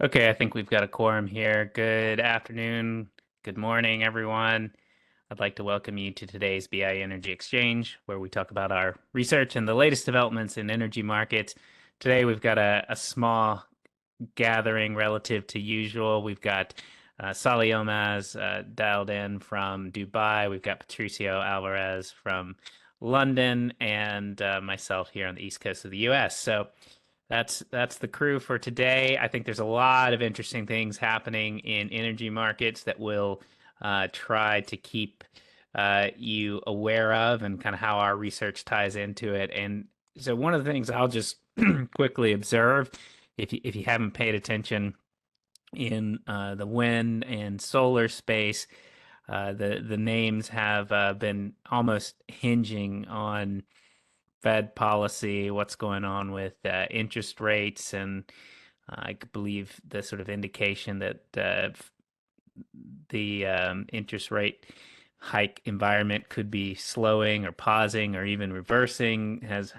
Okay, I think we've got a quorum here. Good afternoon, good morning, everyone. I'd like to welcome you to today's BI Energy Exchange, where we talk about our research and the latest developments in energy markets. Today, we've got a small gathering relative to usual. We've got Salih Yilmaz dialed in from Dubai. We've got Patricio Alvarez from London, and myself here on the East Coast of the US. So that's the crew for today. I think there's a lot of interesting things happening in energy markets that we'll try to keep you aware of and kind of how our research ties into it. And so one of the things I'll just quickly observe, if you haven't paid attention in the wind and solar space, the names have been almost hinging on Fed policy, what's going on with interest rates, and I believe the sort of indication that the interest rate hike environment could be slowing or pausing or even reversing has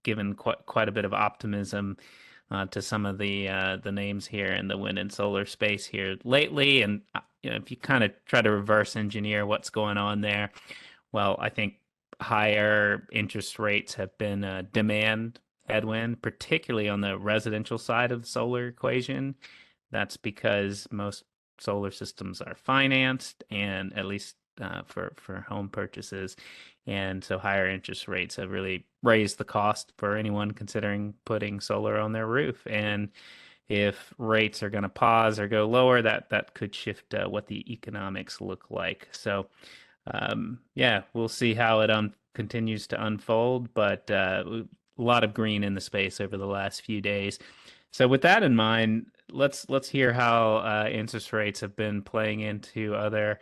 given quite a bit of optimism to some of the names here in the wind and solar space here lately. And if you kind of try to reverse engineer what's going on there, well, I think higher interest rates have been a demand headwind, particularly on the residential side of the solar equation. That's because most solar systems are financed, and at least for home purchases, and so higher interest rates have really raised the cost for anyone considering putting solar on their roof. And if rates are going to pause or go lower, that could shift what the economics look like. So yeah, we'll see how it continues to unfold, but a lot of green in the space over the last few days. So with that in mind, let's hear how interest rates have been playing into other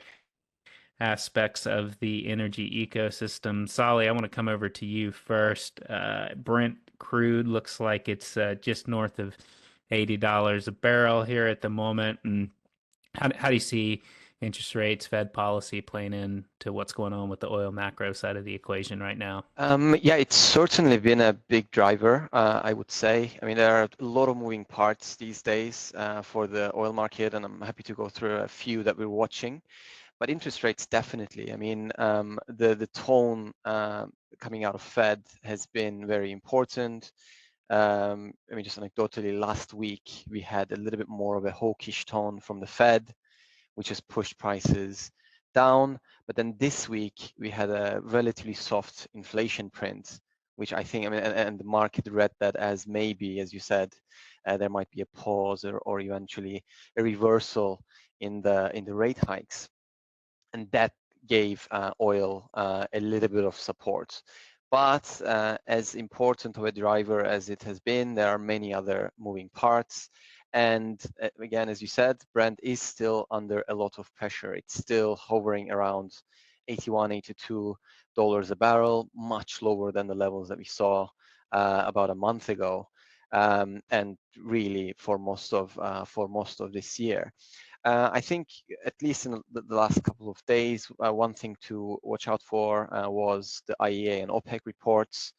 aspects of the energy ecosystem. Solly, I want to come over to you first. Brent crude looks like it's just north of $80 a barrel here at the moment. And how do you see interest rates, Fed policy playing into what's going on with the oil macro side of the equation right now? Yeah, it's certainly been a big driver, I would say. I mean, there are a lot of moving parts these days for the oil market, and I'm happy to go through a few that we're watching. But interest rates, definitely. I mean, the tone coming out of Fed has been very important. I mean, just anecdotally, last week we had a little bit more of a hawkish tone from the Fed, which has pushed prices down. But then this week we had a relatively soft inflation print, which I think, I mean, and the market read that as maybe, as you said, there might be a pause or eventually a reversal in the rate hikes, and that gave oil a little bit of support. But as important of a driver as it has been, there are many other moving parts. And again, as you said, Brent is still under a lot of pressure. It's still hovering around 81, $82 a barrel, much lower than the levels that we saw about a month ago, and really for most of this year. I think at least in the last couple of days, one thing to watch out for was the IEA and OPEC reports.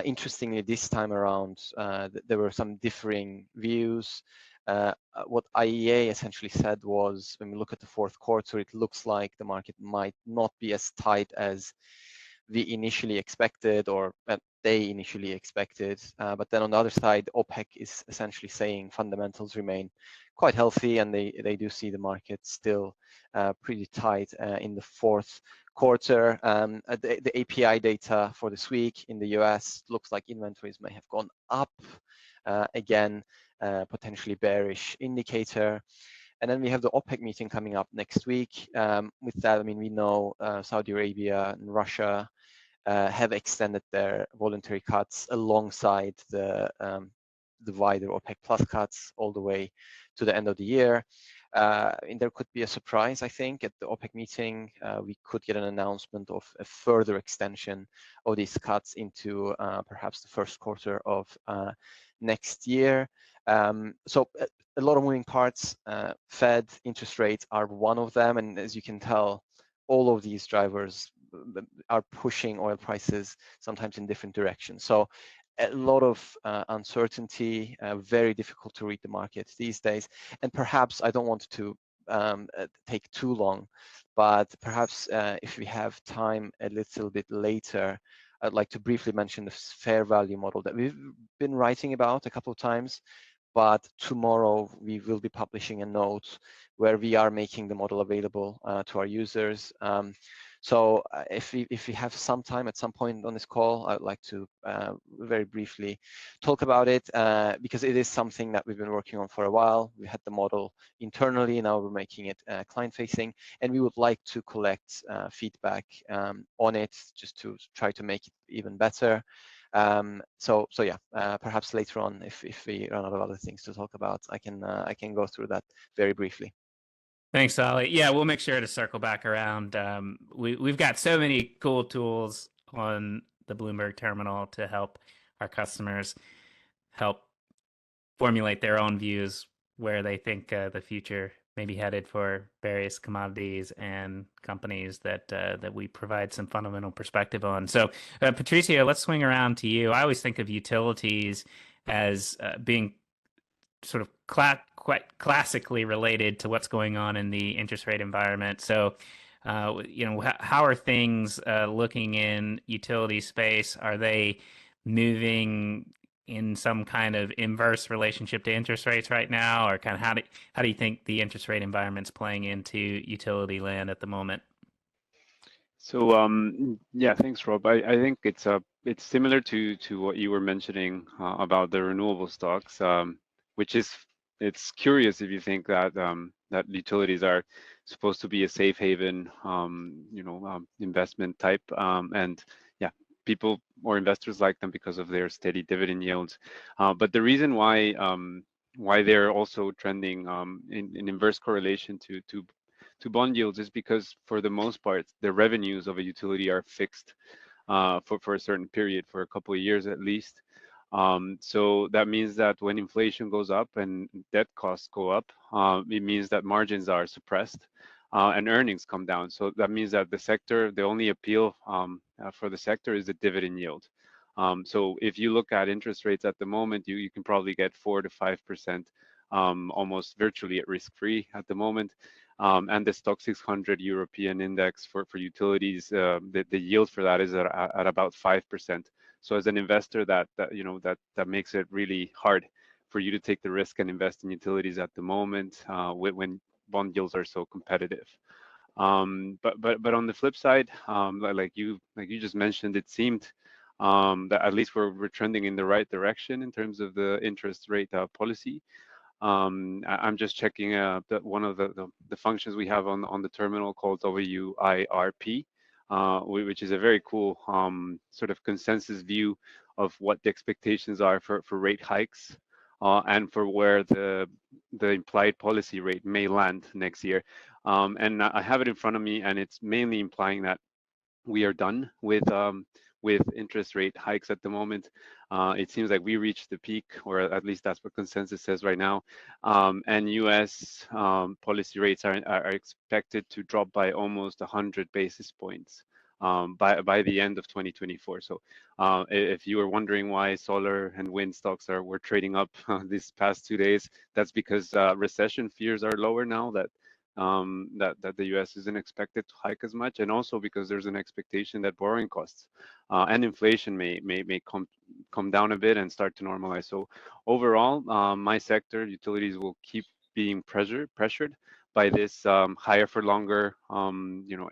Interestingly, this time around, there were some differing views. What IEA essentially said was, when we look at the fourth quarter, it looks like the market might not be as tight as we initially expected, or they initially expected. But then on the other side, OPEC is essentially saying fundamentals remain quite healthy, and they do see the market still pretty tight in the fourth quarter. The API data for this week in the US looks like inventories may have gone up. Again, potentially bearish indicator. And then we have the OPEC meeting coming up next week. With that, I mean, we know Saudi Arabia and Russia have extended their voluntary cuts alongside the wider OPEC plus cuts all the way to the end of the year. And there could be a surprise, I think, at the OPEC meeting. We could get an announcement of a further extension of these cuts into perhaps the first quarter of next year. So a lot of moving parts. Fed interest rates are one of them, and as you can tell, all of these drivers are pushing oil prices sometimes in different directions. So a lot of uncertainty, very difficult to read the market these days. And perhaps I don't want to take too long, but perhaps if we have time a little bit later, I'd like to briefly mention the fair value model that we've been writing about a couple of times. But tomorrow we will be publishing a note where we are making the model available to our users. So if we have some time at some point on this call, I would like to very briefly talk about it because it is something that we've been working on for a while. We had the model internally, now we're making it client-facing, and we would like to collect feedback on it just to try to make it even better. So yeah, perhaps later on, if we run out of other things to talk about, I can go through that very briefly. Thanks, Salih. Yeah, we'll make sure to circle back around. We've got so many cool tools on the Bloomberg terminal to help our customers help formulate their own views where they think the future may be headed for various commodities and companies that we provide some fundamental perspective on. So, Patricio, let's swing around to you. I always think of utilities as being sort of quite classically related to what's going on in the interest rate environment. So, how are things looking in utility space? Are they moving in some kind of inverse relationship to interest rates right now, or kind of how do you think the interest rate environment's playing into utility land at the moment? So yeah, thanks, Rob. I think it's similar to what you were mentioning about the renewable stocks, which is it's curious if you think that that utilities are supposed to be a safe haven, investment type, and yeah, people or investors like them because of their steady dividend yields. But the reason why they're also trending in inverse correlation to bond yields is because for the most part, the revenues of a utility are fixed for a certain period, for a couple of years at least. So that means that when inflation goes up and debt costs go up, it means that margins are suppressed and earnings come down. So that means that the only appeal for the sector is the dividend yield. So if you look at interest rates at the moment, you can probably get 4 to 5%, almost virtually at risk-free at the moment. And the Stock 600 European index for utilities, the yield for that is at about 5%. So as an investor, that makes it really hard for you to take the risk and invest in utilities at the moment when bond yields are so competitive. But on the flip side, like you just mentioned, it seemed that at least we're trending in the right direction in terms of the interest rate policy. I'm just checking one of the functions we have on the terminal called WIRP, which is a very cool sort of consensus view of what the expectations are for rate hikes and for where the implied policy rate may land next year. And I have it in front of me, and it's mainly implying that we are done with interest rate hikes at the moment. It seems like we reached the peak, or at least that's what consensus says right now. And US policy rates are expected to drop by almost 100 basis points by the end of 2024. So if you were wondering why solar and wind stocks were trading up these past 2 days, that's because recession fears are lower now that the US isn't expected to hike as much, and also because there's an expectation that borrowing costs and inflation may come down a bit and start to normalize. So overall, my sector, utilities, will keep being pressured by this higher for longer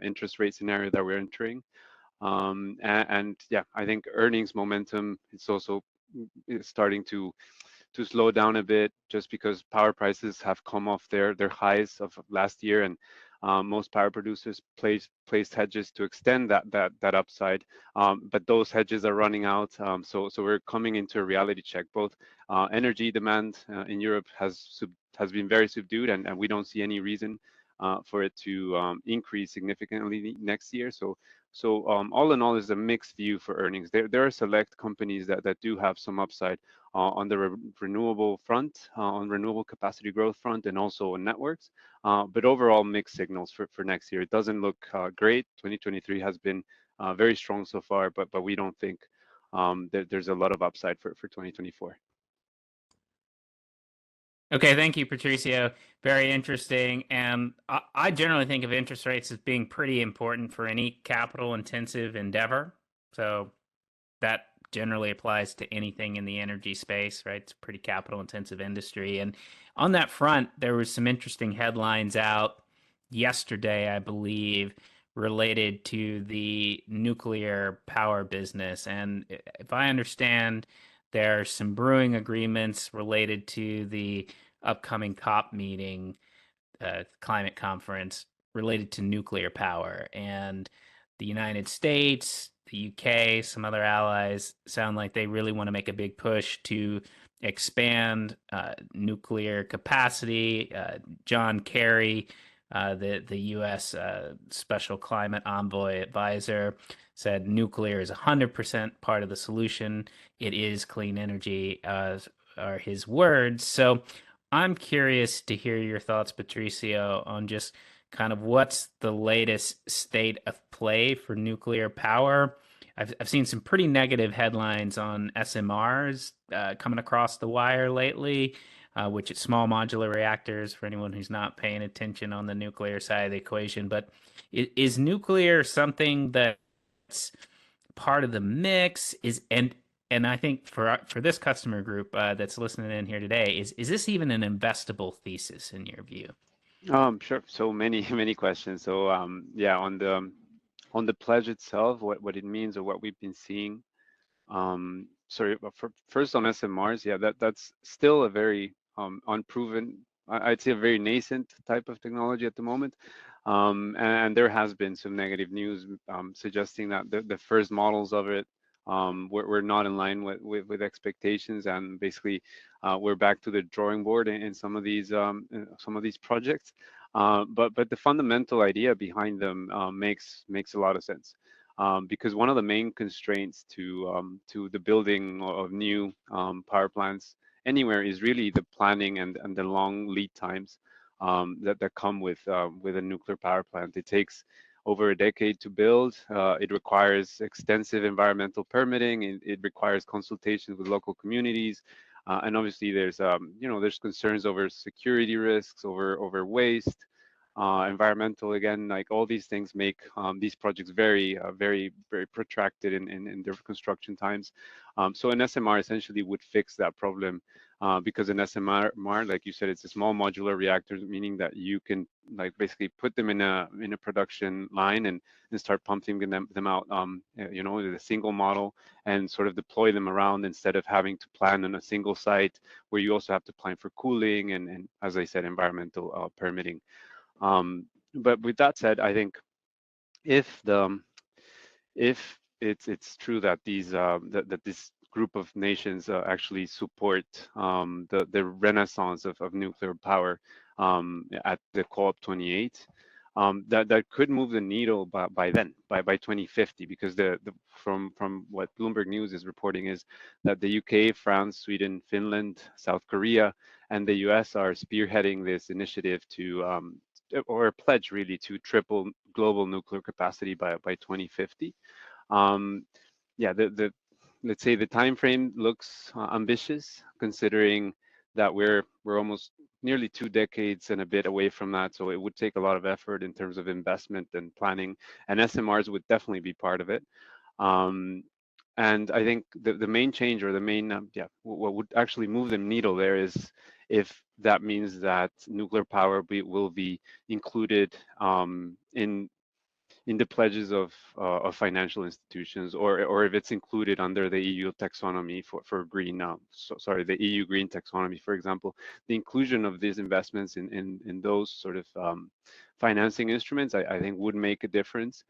interest rate scenario that we're entering. And yeah, I think earnings momentum is also starting to slow down a bit, just because power prices have come off their highs of last year, and most power producers placed hedges to extend that upside, but those hedges are running out. So we're coming into a reality check. Both energy demand in Europe has been very subdued, and we don't see any reason for it to increase significantly next year. So all in all, is a mixed view for earnings. There are select companies that do have some upside on the renewable front, on renewable capacity growth front, and also on networks. But overall, mixed signals for next year. It doesn't look great. 2023 has been very strong so far, but we don't think there's a lot of upside for 2024. Okay, thank you, Patricio. Very interesting. And I generally think of interest rates as being pretty important for any capital intensive endeavor. So that generally applies to anything in the energy space, right? It's a pretty capital intensive industry. And on that front, there was some interesting headlines out yesterday, I believe, related to the nuclear power business. And if I understand, there are some brewing agreements related to the upcoming COP meeting, climate conference related to nuclear power. And the United States, the UK, some other allies sound like they really want to make a big push to expand nuclear capacity. John Kerry, the U.S. Special Climate Envoy Advisor, said nuclear is 100% part of the solution. It is clean energy, are his words. So I'm curious to hear your thoughts, Patricio, on just kind of what's the latest state of play for nuclear power. I've seen some pretty negative headlines on SMRs coming across the wire lately, which is small modular reactors for anyone who's not paying attention on the nuclear side of the equation. But is nuclear something that's part of the mix? And I think for this customer group that's listening in here today, is this even an investable thesis in your view? Sure. So many many questions. So yeah, on the pledge itself, what it means or what we've been seeing. Sorry, but first on SMRs, yeah, that's still a very unproven, I'd say a very nascent type of technology at the moment. And there has been some negative news suggesting that the first models of it were not in line with expectations, and basically we're back to the drawing board in some of these projects. But the fundamental idea behind them makes a lot of sense. Because one of the main constraints to the building of new power plants anywhere is really the planning and the long lead times that come with a nuclear power plant. It takes over a decade to build. It requires extensive environmental permitting. It requires consultations with local communities. And obviously there's there's concerns over security risks, over waste, environmental, again, like all these things make these projects very very protracted in their construction times. So an SMR essentially would fix that problem, because an SMR, like you said, it's a small modular reactor, meaning that you can like basically put them in a production line and start pumping them out, with a single model, and sort of deploy them around instead of having to plan on a single site where you also have to plan for cooling and as I said, environmental permitting. But with that said, I think if it's true that that this group of nations actually support the renaissance of nuclear power at the COP28, that could move the needle by 2050, because from what Bloomberg News is reporting is that the UK, France, Sweden, Finland, South Korea, and the US are spearheading this initiative or a pledge really to triple global nuclear capacity by 2050. Yeah, let's say the time frame looks ambitious, considering that we're almost nearly 2 decades and a bit away from that. So it would take a lot of effort in terms of investment and planning, and SMRs would definitely be part of it. And I think the main change, or the main what would actually move the needle there, is if that means that nuclear power will be included in the pledges of financial institutions, or if it's included under the EU taxonomy for green. The EU green taxonomy, for example, the inclusion of these investments in those sort of financing instruments, I think would make a difference.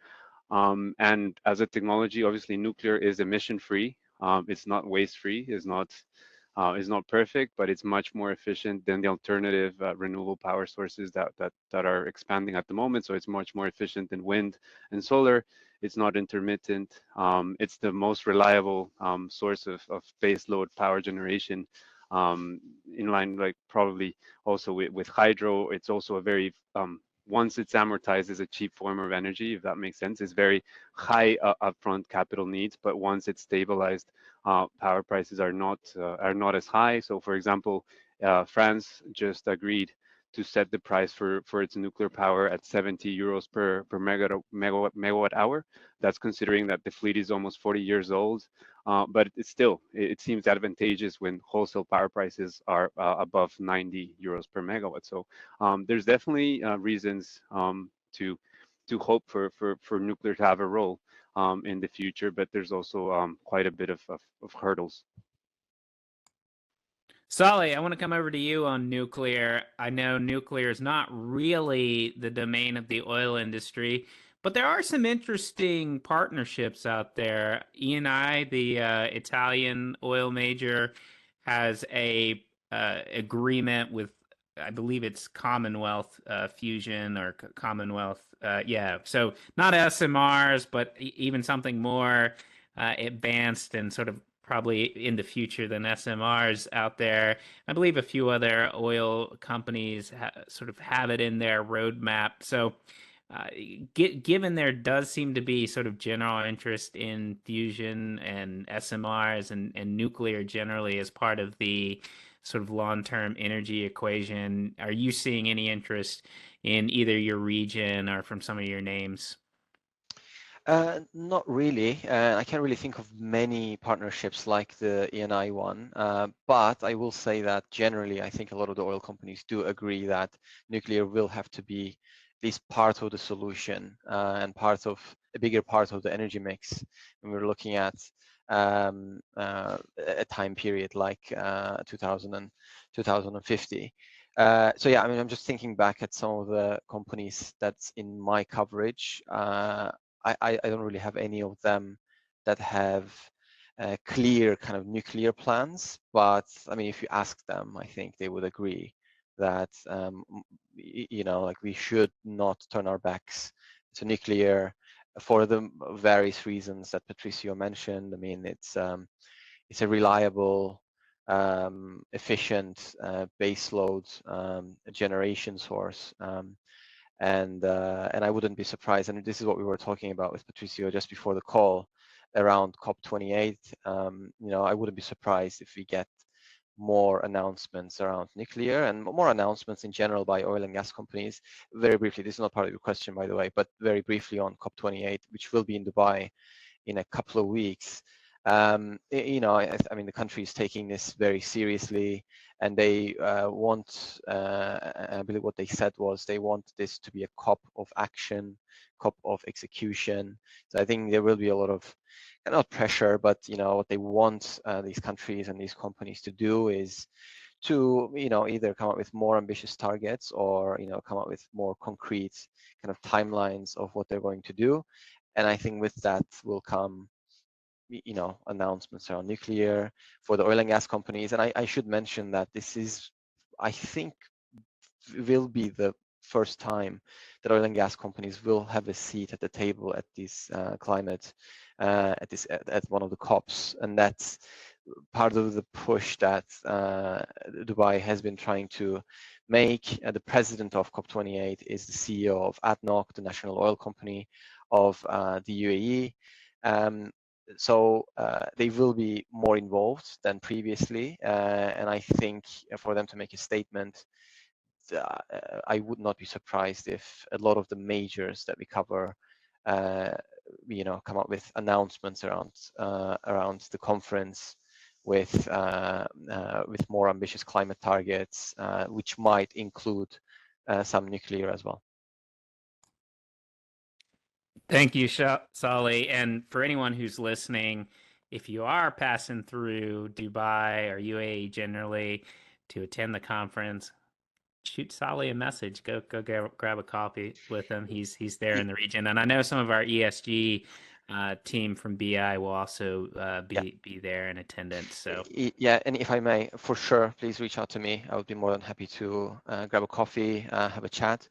And as a technology, obviously nuclear is emission free. It's not waste free. Is not perfect, but it's much more efficient than the alternative renewable power sources that are expanding at the moment. So it's much more efficient than wind and solar. It's not intermittent. It's the most reliable source of base load power generation, in line, like probably also with hydro. It's also a very once it's amortized, is a cheap form of energy, if that makes sense. It's very high upfront capital needs, but once it's stabilized, power prices are not as high. So, for example, France just agreed to set the price for its nuclear power at 70 euros per megawatt hour. That's considering that the fleet is almost 40 years old, but it's still, it seems advantageous when wholesale power prices are above 90 euros per megawatt. So there's definitely reasons to hope for nuclear to have a role in the future, but there's also quite a bit of hurdles. Salih, I want to come over to you on nuclear. I know nuclear is not really the domain of the oil industry, but there are some interesting partnerships out there. Eni, the Italian oil major, has a agreement with, I believe it's Commonwealth Fusion or Commonwealth. Yeah, so not SMRs, but even something more advanced and sort of probably in the future than SMRs out there. I believe a few other oil companies sort of have it in their roadmap. So, given there does seem to be sort of general interest in fusion and SMRs and nuclear generally as part of the sort of long-term energy equation, are you seeing any interest in either your region or from some of your names? Not really. I can't really think of many partnerships like the ENI one, but I will say that generally, I think a lot of the oil companies do agree that nuclear will have to be at least part of the solution and part of a bigger part of the energy mix. And we're looking at a time period like 2000 and 2050. So yeah, I mean, I'm just thinking back at some of the companies that's in my coverage. I don't really have any of them that have clear kind of nuclear plans, but I mean, if you ask them, I think they would agree that you know, like we should not turn our backs to nuclear for the various reasons that Patricio mentioned. I mean, it's a reliable, efficient baseload generation source. And I wouldn't be surprised, and this is what we were talking about with Patricio just before the call around COP28. You know, I wouldn't be surprised if we get more announcements around nuclear and more announcements in general by oil and gas companies. Very briefly, this is not part of your question, by the way, but very briefly on COP28, which will be in Dubai in a couple of weeks. You know, I mean, the country is taking this very seriously, and they want, I believe what they said was they want this to be a COP of action, COP of execution. So I think there will be a lot of, not pressure, but, you know, what they want these countries and these companies to do is to, you know, either come up with more ambitious targets or, you know, come up with more concrete kind of timelines of what they're going to do. And I think with that will come, you know, announcements around nuclear for the oil and gas companies. And I should mention that this is, I think, will be the first time that oil and gas companies will have a seat at the table at this climate, at one of the COPs. And that's part of the push that Dubai has been trying to make. The president of COP28 is the CEO of ADNOC, the national oil company of the UAE. So they will be more involved than previously, and I think for them to make a statement, I would not be surprised if a lot of the majors that we cover, you know, come up with announcements around the conference with more ambitious climate targets, which might include some nuclear as well. Thank you, Salih. And for anyone who's listening, if you are passing through Dubai or UAE generally to attend the conference, shoot Salih a message. Go grab a coffee with him. He's there in the region, and I know some of our ESG team from BI will also be there in attendance. So yeah, and if I may, for sure, please reach out to me. I would be more than happy to grab a coffee, have a chat.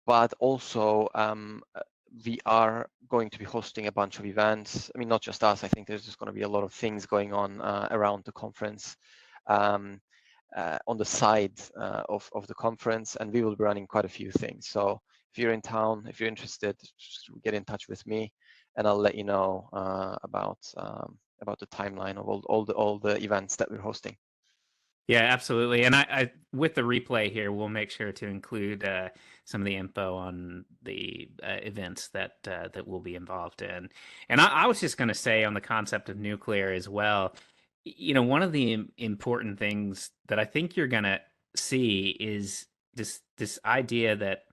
But also, we are going to be hosting a bunch of events. I mean, not just us. I think there's just going to be a lot of things going on around the conference, on the side of the conference, and we will be running quite a few things. So if you're in town, if you're interested, just get in touch with me, and I'll let you know about the timeline of all the events that we're hosting. Yeah, absolutely. And I with the replay here, we'll make sure to include some of the info on the events that that we'll be involved in. And I was just going to say on the concept of nuclear as well. You know, one of the important things that I think you're going to see is this idea that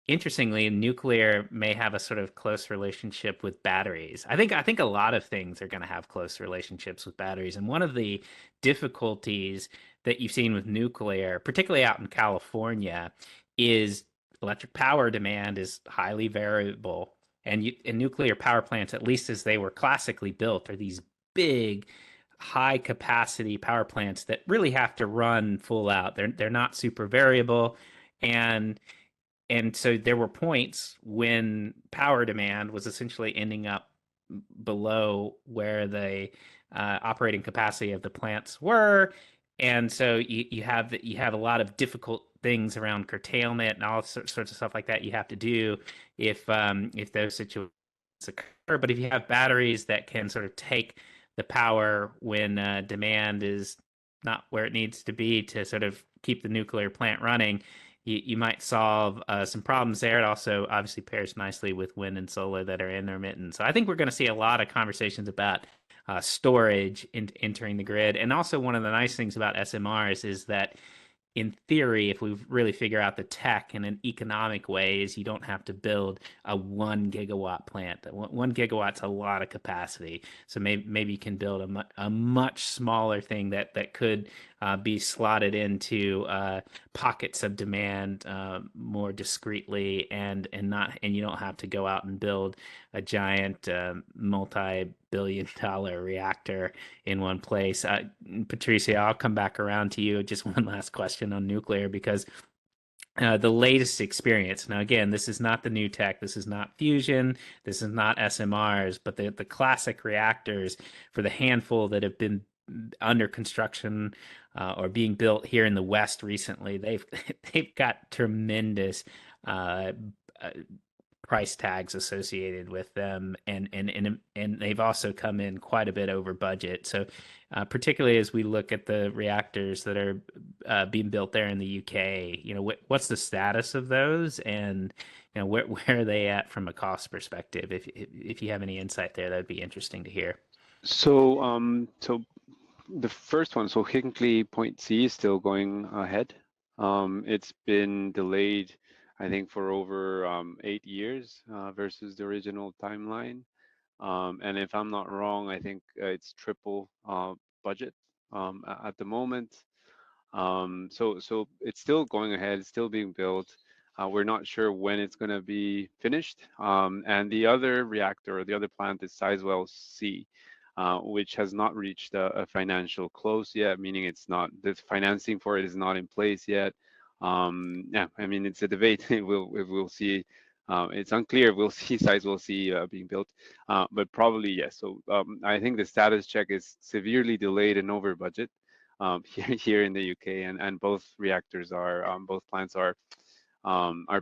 interestingly, nuclear may have a sort of close relationship with batteries. I think a lot of things are going to have close relationships with batteries. And one of the difficulties that you've seen with nuclear, particularly out in California, is electric power demand is highly variable. And nuclear power plants, at least as they were classically built, are these big, high capacity power plants that really have to run full out. They're not super variable, and so there were points when power demand was essentially ending up below where the operating capacity of the plants were, and so you have a lot of difficult things around curtailment and all sorts of stuff like that you have to do if those situations occur. But if you have batteries that can sort of take the power when demand is not where it needs to be to sort of keep the nuclear plant running, you might solve some problems there. It also obviously pairs nicely with wind and solar that are intermittent. So I think we're going to see a lot of conversations about storage entering the grid. And also one of the nice things about SMRs is that in theory, if we really figure out the tech in an economic way, is you don't have to build a 1 gigawatt plant. 1 gigawatt's a lot of capacity, so maybe you can build a much smaller thing that could be slotted into pockets of demand more discreetly, and you don't have to go out and build a giant multi-billion-dollar reactor in one place. Patricio, I'll come back around to you. Just one last question on nuclear, because the latest experience. Now, again, this is not the new tech. This is not fusion. This is not SMRs, but the classic reactors, for the handful that have been under construction or being built here in the West recently, they've got tremendous price tags associated with them, and they've also come in quite a bit over budget. So particularly as we look at the reactors that are being built there in the UK, you know, what's the status of those, and you know, where are they at from a cost perspective? If you have any insight there, that'd be interesting to hear. So the first one, so Hinkley Point C is still going ahead. It's been delayed, I think, for over 8 years versus the original timeline. And if I'm not wrong, I think it's triple budget at the moment. So it's still going ahead, it's still being built. We're not sure when it's going to be finished. And the other reactor, or the other plant, is Sizewell C, which has not reached a financial close yet, meaning the financing for it is not in place yet. Yeah, I mean, it's a debate. We'll see. It's unclear if we'll see Sizewell C being built, but probably yes. So I think the status check is severely delayed and over budget here in the UK, and both reactors both plants are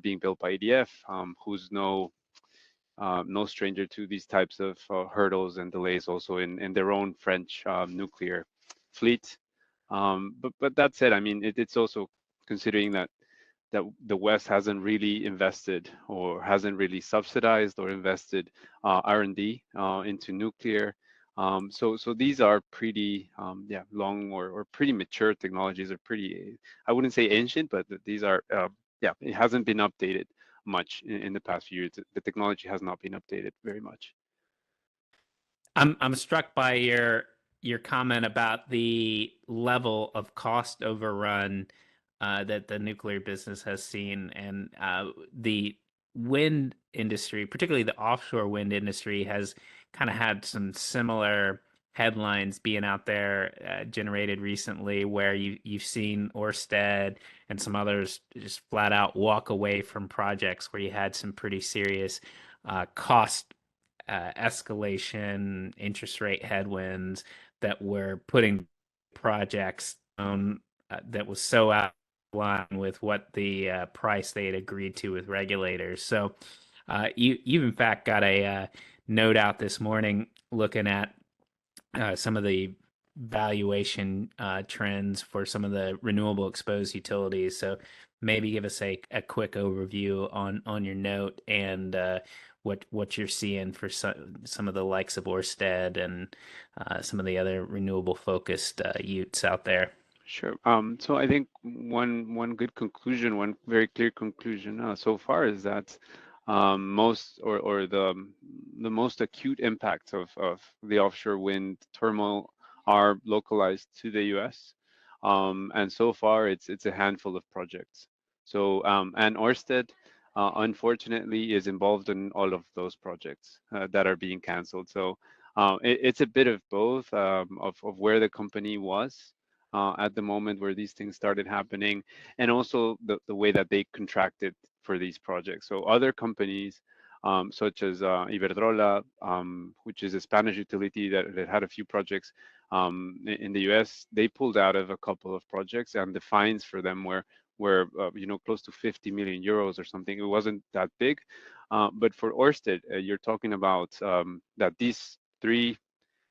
being built by EDF, who's no stranger to these types of hurdles and delays, also in their own French nuclear fleet. But that said, I mean, it's also considering that the West hasn't really invested, or hasn't really subsidized or invested R&D into nuclear. So these are pretty long or pretty mature technologies, are pretty, I wouldn't say ancient, but these are it hasn't been updated much in the past few years. The technology has not been updated very much. I'm struck by your comment about the level of cost overrun that the nuclear business has seen, and the wind industry, particularly the offshore wind industry, has kind of had some similar headlines being out there generated recently, where you've seen Orsted and some others just flat out walk away from projects where you had some pretty serious cost escalation, interest rate headwinds that were putting projects on that was so out line with what the price they had agreed to with regulators. So you've in fact got a note out this morning looking at some of the valuation trends for some of the renewable exposed utilities. So maybe give us a quick overview on your note and what you're seeing for some of the likes of Orsted and some of the other renewable focused utes out there. Sure. So I think one good conclusion, one very clear conclusion so far is that most or the most acute impacts of the offshore wind turmoil are localized to the U.S. And so far it's a handful of projects. So and Orsted unfortunately is involved in all of those projects that are being canceled. So it's a bit of both of where the company was at the moment where these things started happening, and also the way that they contracted for these projects. So other companies, such as Iberdrola, which is a Spanish utility that had a few projects in the US, they pulled out of a couple of projects, and the fines for them were close to 50 million euros or something. It wasn't that big, but for Orsted, you're talking about that these three,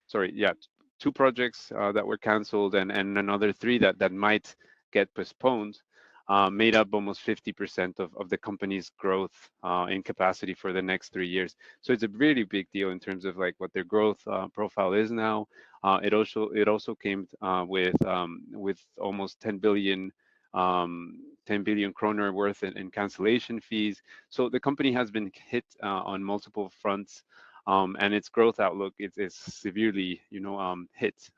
sorry, yeah, two projects that were canceled and another three that might get postponed, made up almost 50% of the company's growth in capacity for the next 3 years. So it's a really big deal in terms of like what their growth profile is now. It also came with almost 10 billion 10 billion kroner worth in cancellation fees. So the company has been hit on multiple fronts. And its growth outlook is severely, hit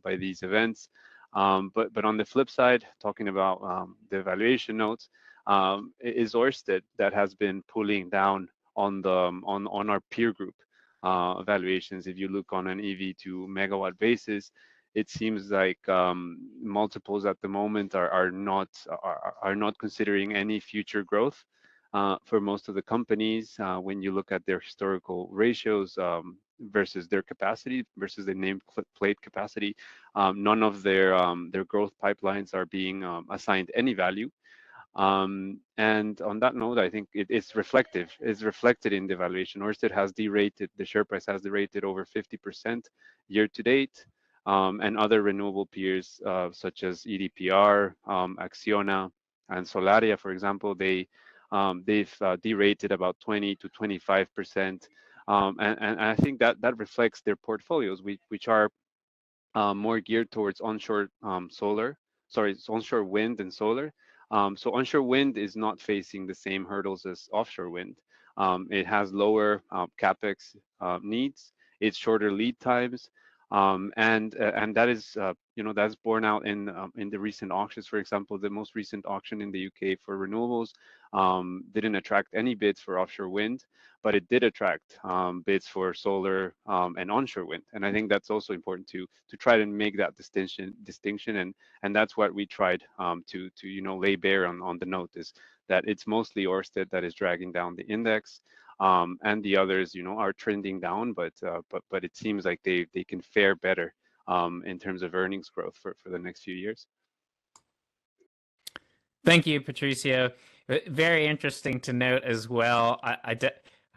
by these events. But on the flip side, talking about the valuation notes, is Orsted that has been pulling down on our peer group valuations. If you look on an EV to megawatt basis, it seems like multiples at the moment are not considering any future growth. For most of the companies, when you look at their historical ratios versus their capacity, versus the nameplate capacity, none of their growth pipelines are being assigned any value. And on that note, I think it's reflective. It's reflected in the valuation. Orsted has derated, the share price has derated over 50% year to date. And other renewable peers such as EDPR, Acciona, and Solaria, for example, they've derated about 20 to 25%. And I think that reflects their portfolios, which are more geared towards onshore onshore wind and solar. So onshore wind is not facing the same hurdles as offshore wind. It has lower capex needs. It's shorter lead times, and that is that's borne out in the recent auctions. For example, the most recent auction in the UK for renewables didn't attract any bids for offshore wind, but it did attract bids for solar and onshore wind. And I think that's also important to try to make that distinction, and that's what we tried to lay bare on the note, is that it's mostly Orsted that is dragging down the index. And the others, are trending down, but it seems like they can fare better in terms of earnings growth for the next few years. Thank you, Patricio. Very interesting to note as well. I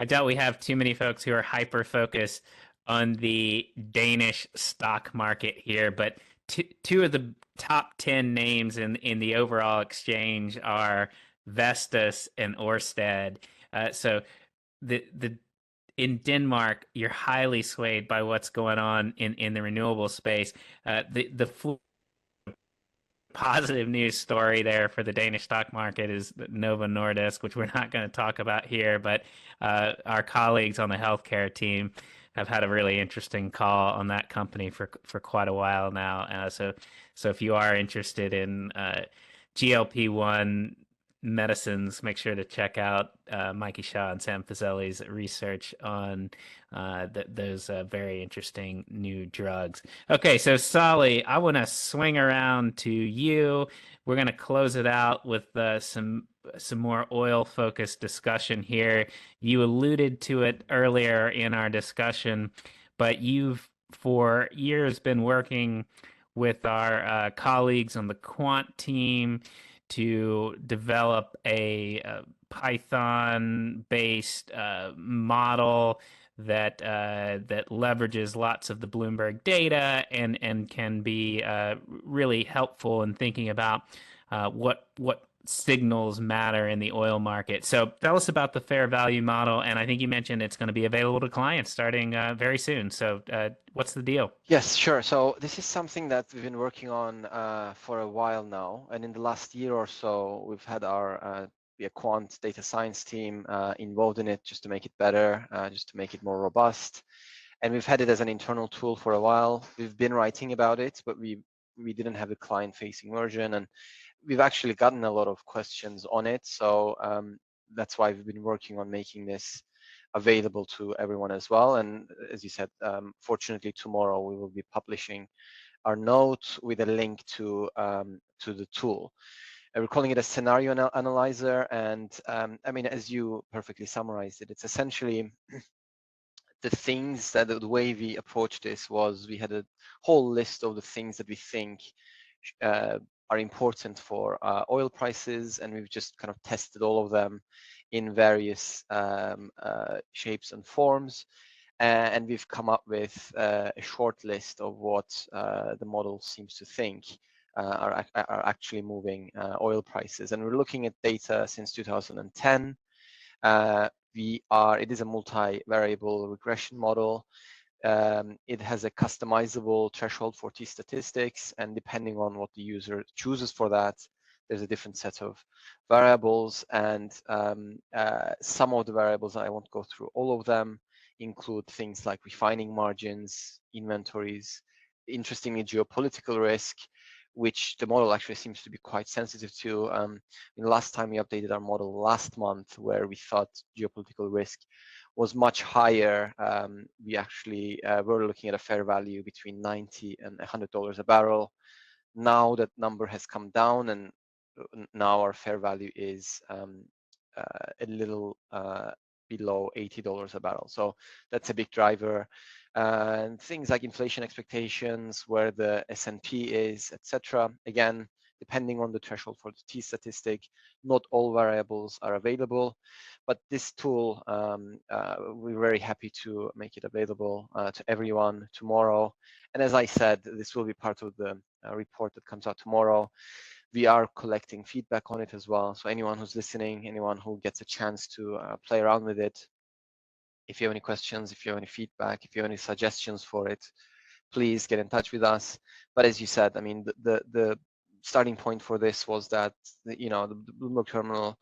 doubt we have too many folks who are hyper focused on the Danish stock market here, but two of the top 10 names in the overall exchange are Vestas and Orsted. So the in Denmark, you're highly swayed by what's going on in the renewable space. The positive news story there for the Danish stock market is Novo Nordisk, which we're not going to talk about here, but our colleagues on the healthcare team have had a really interesting call on that company for quite a while now. So if you are interested in GLP-1 medicines, make sure to check out Mikey Shaw and Sam Fazeli's research on those very interesting new drugs. Okay, so Salih, I want to swing around to you. We're going to close it out with some more oil-focused discussion here. You alluded to it earlier in our discussion, but you've for years been working with our colleagues on the quant team to develop a Python-based model that leverages lots of the Bloomberg data and can be really helpful in thinking about what signals matter in the oil market. So tell us about the fair value model, and I think you mentioned it's going to be available to clients starting very soon. So what's the deal? Yes, sure. So this is something that we've been working on for a while now, and in the last year or so, we've had our quant data science team involved in it just to make it better, just to make it more robust. And we've had it as an internal tool for a while. We've been writing about it, but we didn't have a client-facing version, and we've actually gotten a lot of questions on it. So that's why we've been working on making this available to everyone as well. And as you said, fortunately, tomorrow we will be publishing our note with a link to the tool. We're calling it a scenario analyzer. And I mean, as you perfectly summarized it, it's essentially the things that the way we approached this was we had a whole list of the things that we think are important for oil prices, and we've just kind of tested all of them in various shapes and forms, and we've come up with a short list of what the model seems to think are actually moving oil prices. And we're looking at data since 2010. It is a multi-variable regression model. It has a customizable threshold for t-statistics, and depending on what the user chooses for that, there's a different set of variables. And some of the variables, I won't go through all of them, include things like refining margins, inventories, interestingly, geopolitical risk, which the model actually seems to be quite sensitive to. The last time we updated our model last month, where we thought geopolitical risk was much higher, we actually were looking at a fair value between $90 and $100 a barrel. Now that number has come down, and now our fair value is a little below $80 a barrel. So that's a big driver. And things like inflation expectations, where the S&P is, etc. Again, depending on the threshold for the t-statistic, not all variables are available. But this tool, we're very happy to make it available to everyone tomorrow. And as I said, this will be part of the report that comes out tomorrow. We are collecting feedback on it as well. So anyone who's listening, anyone who gets a chance to play around with it, if you have any questions, if you have any feedback, if you have any suggestions for it, please get in touch with us. But as you said, I mean, the starting point for this was that, the Bloomberg terminal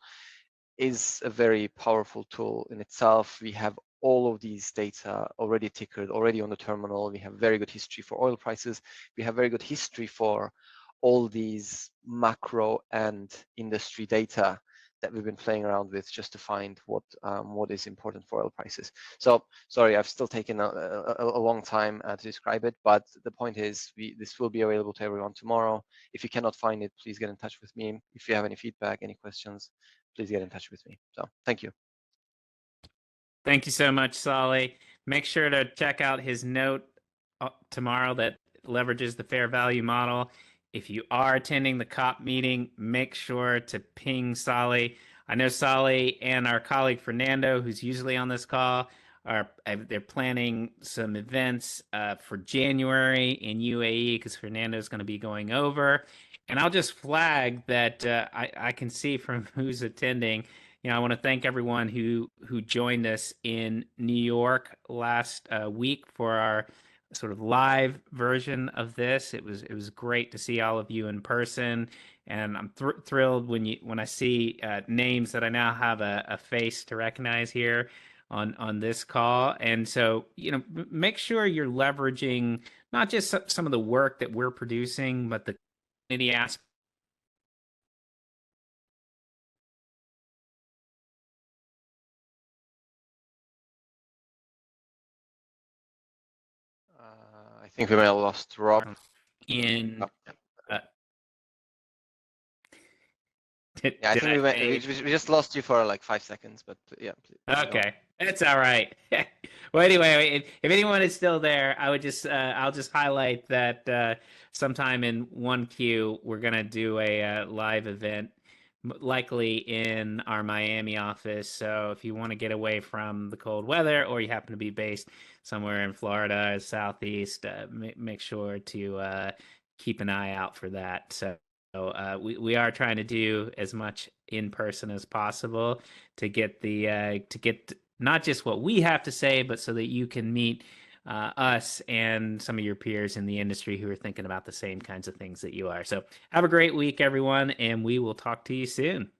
is a very powerful tool in itself. We have all of these data already tickered, already on the terminal. We have very good history for oil prices. We have very good history for all these macro and industry data that we've been playing around with just to find what is important for oil prices. So sorry, I've still taken a long time to describe it, but the point is this will be available to everyone tomorrow. If you cannot find it, please get in touch with me. If you have any feedback, any questions, please get in touch with me. So thank you. Thank you so much, Salih. Make sure to check out his note tomorrow that leverages the fair value model. If you are attending the COP meeting, make sure to ping Salih. I know Salih and our colleague Fernando, who's usually on this call, they're planning some events for January in UAE, because Fernando's going to be going over. And I'll just flag that I can see from who's attending. I want to thank everyone who joined us in New York last week for our sort of live version of this. It was great to see all of you in person, and I'm thrilled when I see names that I now have a face to recognize here on this call. And so make sure you're leveraging not just some of the work that we're producing, but the community aspect. I think we may have lost Rob. In I think we just lost you for like 5 seconds, but yeah. Please okay, it's all right. Well, anyway, if anyone is still there, I'll just highlight that sometime in 1Q we're gonna do a live event likely in our Miami office. So if you want to get away from the cold weather, or you happen to be based somewhere in Florida, Southeast, make sure to keep an eye out for that. So we are trying to do as much in person as possible to get to get not just what we have to say, but so that you can meet us and some of your peers in the industry who are thinking about the same kinds of things that you are. So have a great week, everyone, and we will talk to you soon.